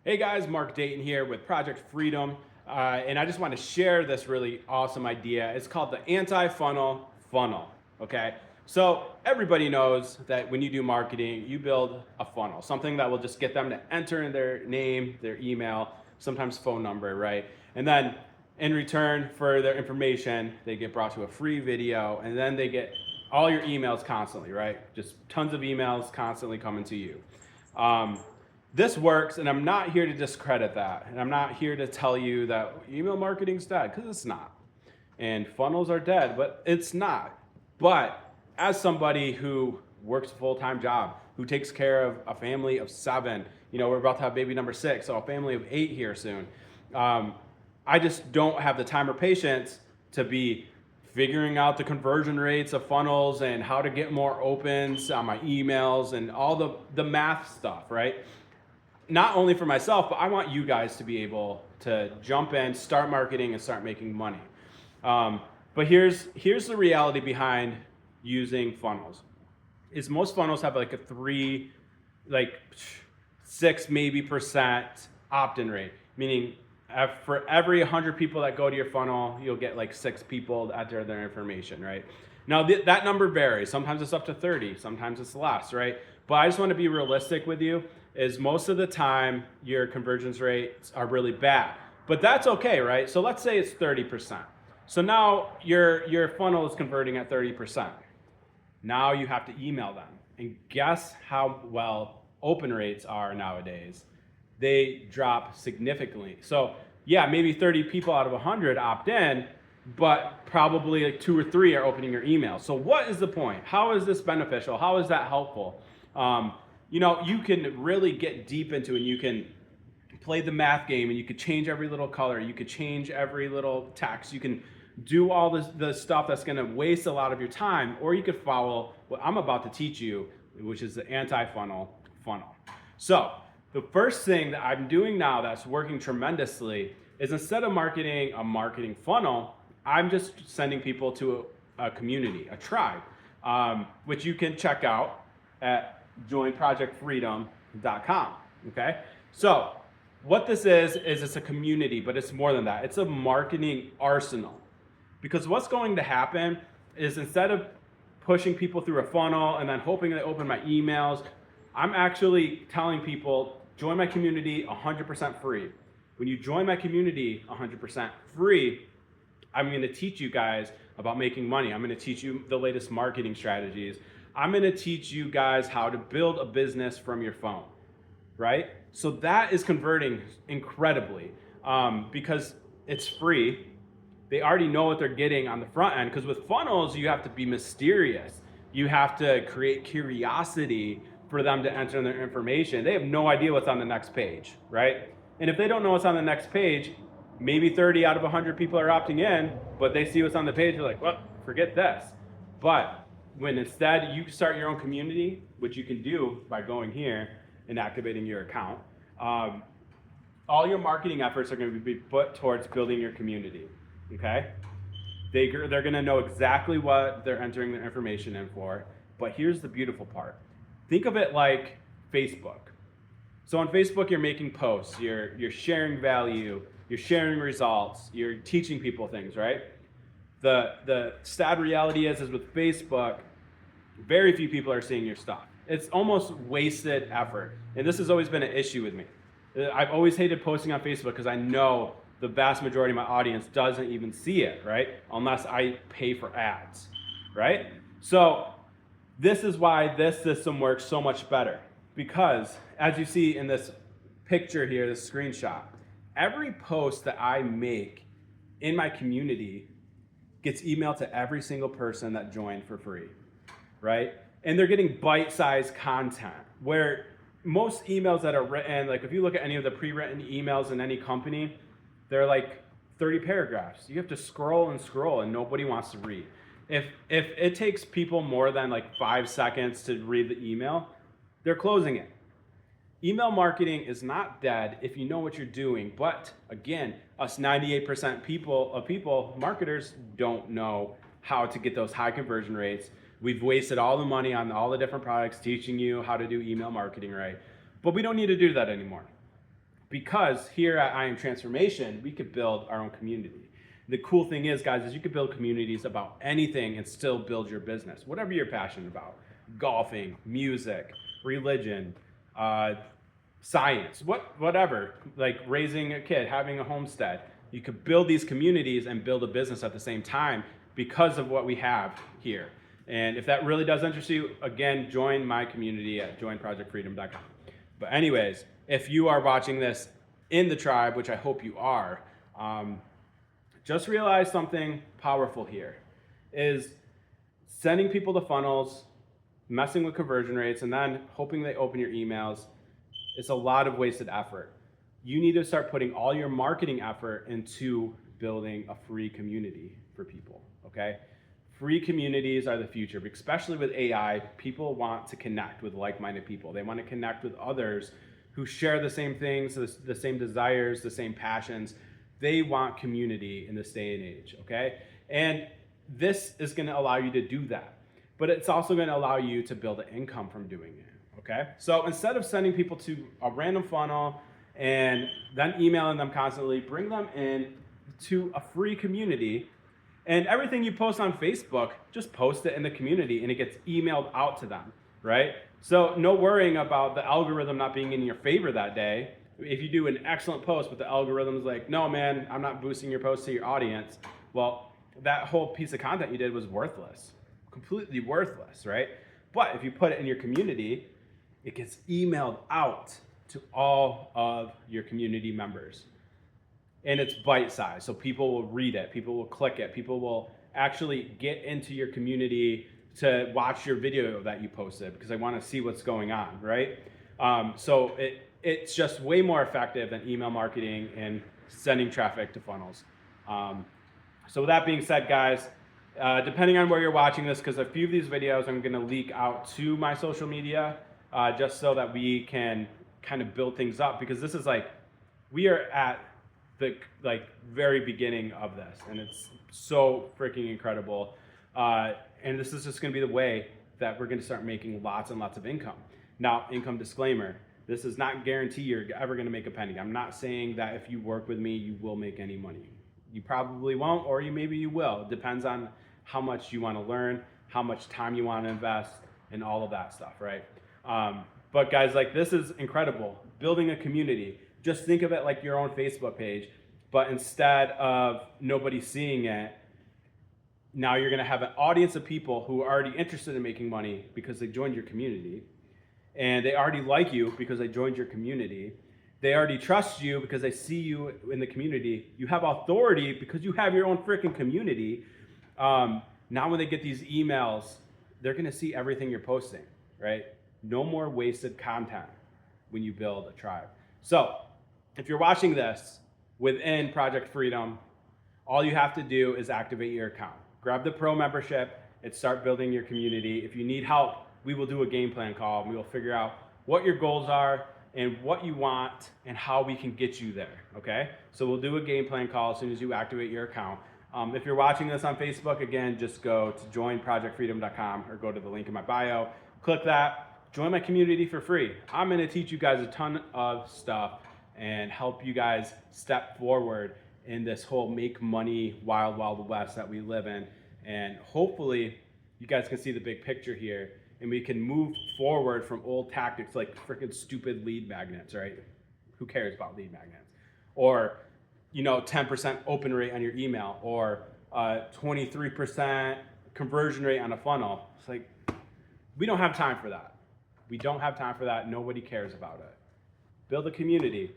Hey guys, Mark Dayton here with Project Freedom, and I just want to share this really awesome idea. It's called the anti-funnel funnel. Okay, so everybody knows that when you do marketing, you build a funnel, something that will just get them to enter in their name, their email, sometimes phone number, right? And then in return for their information, they get brought to a free video, and then they get all your emails constantly, right? Just tons of emails constantly coming to you. Um, this works, and I'm not here to discredit that. And I'm not here to tell you that email marketing's dead, because it's not. And funnels are dead, but it's not. But as somebody who works a full-time job, who takes care of a family of 7, we're about to have baby number 6, so a family of 8 here soon. I just don't have the time or patience to be figuring out the conversion rates of funnels and how to get more opens on my emails and all the math stuff, right? Not only for myself, but I want you guys to be able to jump in, start marketing, and start making money. But here's the reality behind using funnels. Is most funnels have like a 6 maybe percent opt-in rate, meaning for every 100 people that go to your funnel, you'll get like 6 people to enter their information, right? Now that number varies. Sometimes it's up to 30, sometimes it's less, right? But I just want to be realistic with you, is most of the time your conversions rates are really bad. But that's okay, right? So let's say it's 30%. So now your funnel is converting at 30%. Now you have to email them. And guess how well open rates are nowadays? They drop significantly. So yeah, maybe 30 people out of 100 opt in, but probably like 2 or 3 are opening your email. So what is the point? How is this beneficial? How is that helpful? You can really get deep into it, and you can play the math game, and you could change every little color. You could change every little text. You can do all the stuff that's going to waste a lot of your time, or you could follow what I'm about to teach you, which is the anti-funnel funnel. So the first thing that I'm doing now that's working tremendously is, instead of marketing a marketing funnel, I'm just sending people to a community, a tribe, which you can check out at joinprojectfreedom.com. Okay? So what this is it's a community, but it's more than that. It's a marketing arsenal. Because what's going to happen is, instead of pushing people through a funnel and then hoping they open my emails, I'm actually telling people, join my community 100% free. When you join my community 100% free, I'm going to teach you guys about making money. I'm going to teach you the latest marketing strategies. I'm going to teach you guys how to build a business from your phone, right? So that is converting incredibly, because it's free. They already know what they're getting on the front end, because with funnels, you have to be mysterious. You have to create curiosity for them to enter their information. They have no idea what's on the next page, right? And if they don't know what's on the next page, maybe 30 out of 100 people are opting in, but they see what's on the page, they're like, well, forget this. But when instead you start your own community, which you can do by going here and activating your account, all your marketing efforts are going to be put towards building your community, okay? They're going to know exactly what they're entering their information in for. But here's the beautiful part. Think of it like Facebook. So on Facebook, you're making posts, you're sharing value, you're sharing results, you're teaching people things, right? The sad reality is with Facebook, very few people are seeing your stuff. It's almost wasted effort. And this has always been an issue with me. I've always hated posting on Facebook, because I know the vast majority of my audience doesn't even see it, right? Unless I pay for ads, right? So this is why this system works so much better. Because as you see in this picture here, this screenshot, every post that I make in my community gets emailed to every single person that joined for free, right? And they're getting bite-sized content, where most emails that are written, like if you look at any of the pre-written emails in any company, they're like 30 paragraphs. You have to scroll and scroll, and nobody wants to read. If it takes people more than like 5 seconds to read the email, they're closing it. Email marketing is not dead if you know what you're doing. But again, us 98% people, marketers, don't know how to get those high conversion rates. We've wasted all the money on all the different products teaching you how to do email marketing right. But we don't need to do that anymore. because here at I Am Transformation, we could build our own community. The cool thing is, guys, is you could build communities about anything and still build your business, whatever you're passionate about. Golfing, music, religion, science, whatever, like raising a kid, having a homestead. You could build these communities and build a business at the same time because of what we have here. And if that really does interest you, again, join my community at joinprojectfreedom.com. But anyways, if you are watching this in the tribe, which I hope you are, just realize something powerful here is sending people to funnels, messing with conversion rates, and then hoping they open your emails. It's a lot of wasted effort. You need to start putting all your marketing effort into building a free community for people, okay? Free communities are the future, especially with AI. People want to connect with like-minded people. They want to connect with others who share the same things, the same desires, the same passions. They want community in this day and age, okay? And this is going to allow you to do that. But it's also going to allow you to build an income from doing it, okay? So instead of sending people to a random funnel and then emailing them constantly, bring them in to a free community. And everything you post on Facebook, just post it in the community and it gets emailed out to them, right? So no worrying about the algorithm not being in your favor that day. If you do an excellent post, but the algorithm's like, no, man, I'm not boosting your post to your audience. Well, that whole piece of content you did was worthless, completely worthless, right? But if you put it in your community, it gets emailed out to all of your community members. And it's bite-sized, so people will read it, people will click it, people will actually get into your community to watch your video that you posted because they want to see what's going on, right? So it's just way more effective than email marketing and sending traffic to funnels. So with that being said, guys, depending on where you're watching this, because a few of these videos I'm going to leak out to my social media just so that we can kind of build things up, because this is like, we are at the very beginning of this, and it's so freaking incredible. And this is just going to be the way that we're going to start making lots and lots of income. Now, income disclaimer, this does not guarantee you're ever going to make a penny. I'm not saying that if you work with me, you will make any money. You probably won't, or maybe you will. It depends on how much you want to learn, how much time you want to invest, and all of that stuff, right? But guys, like, this is incredible. Building a community. Just think of it like your own Facebook page, but instead of nobody seeing it, now you're going to have an audience of people who are already interested in making money because they joined your community. And they already like you because they joined your community. They already trust you because they see you in the community. You have authority because you have your own freaking community. Now when they get these emails, they're going to see everything you're posting, right? No more wasted content when you build a tribe. So if you're watching this within Project Freedom, all you have to do is activate your account. Grab the pro membership and start building your community. If you need help, we will do a game plan call. We will figure out what your goals are and what you want and how we can get you there, okay? So we'll do a game plan call as soon as you activate your account. If you're watching this on Facebook, again, just go to joinprojectfreedom.com or go to the link in my bio. Click that, join my community for free. I'm gonna teach you guys a ton of stuff and help you guys step forward in this whole make money wild, wild west that we live in. And hopefully you guys can see the big picture here, and we can move forward from old tactics like freaking stupid lead magnets, right? Who cares about lead magnets? Or, 10% open rate on your email, or 23% conversion rate on a funnel. It's like, we don't have time for that. We don't have time for that. Nobody cares about it. Build a community.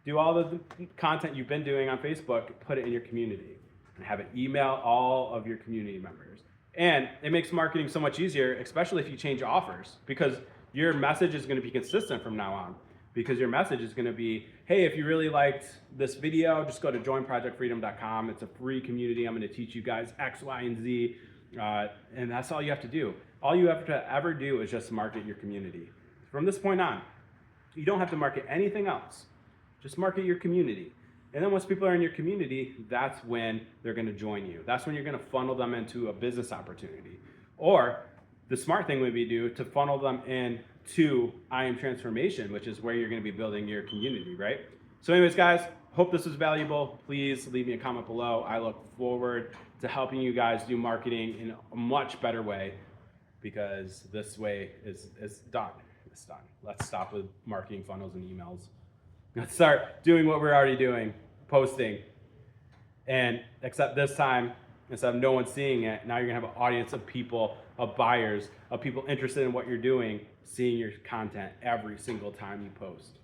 Do all the content you've been doing on Facebook, put it in your community, and have it email all of your community members. And it makes marketing so much easier, especially if you change offers, because your message is going to be consistent from now on. Because your message is going to be, hey, if you really liked this video, just go to joinprojectfreedom.com. It's a free community. I'm going to teach you guys X, Y, and Z. And that's all you have to do. All you have to ever do is just market your community. From this point on, you don't have to market anything else. Just market your community. And then once people are in your community, that's when they're going to join you. That's when you're going to funnel them into a business opportunity. Or the smart thing would be to funnel them in to I Am Transformation, which is where you're going to be building your community, right? So anyways, guys, hope this was valuable. Please leave me a comment below. I look forward to helping you guys do marketing in a much better way, because this way is done. It's done. Let's stop with marketing funnels and emails. Let's start doing what we're already doing, posting. And except this time, instead of no one seeing it, now you're gonna have an audience of people, of buyers, of people interested in what you're doing, seeing your content every single time you post.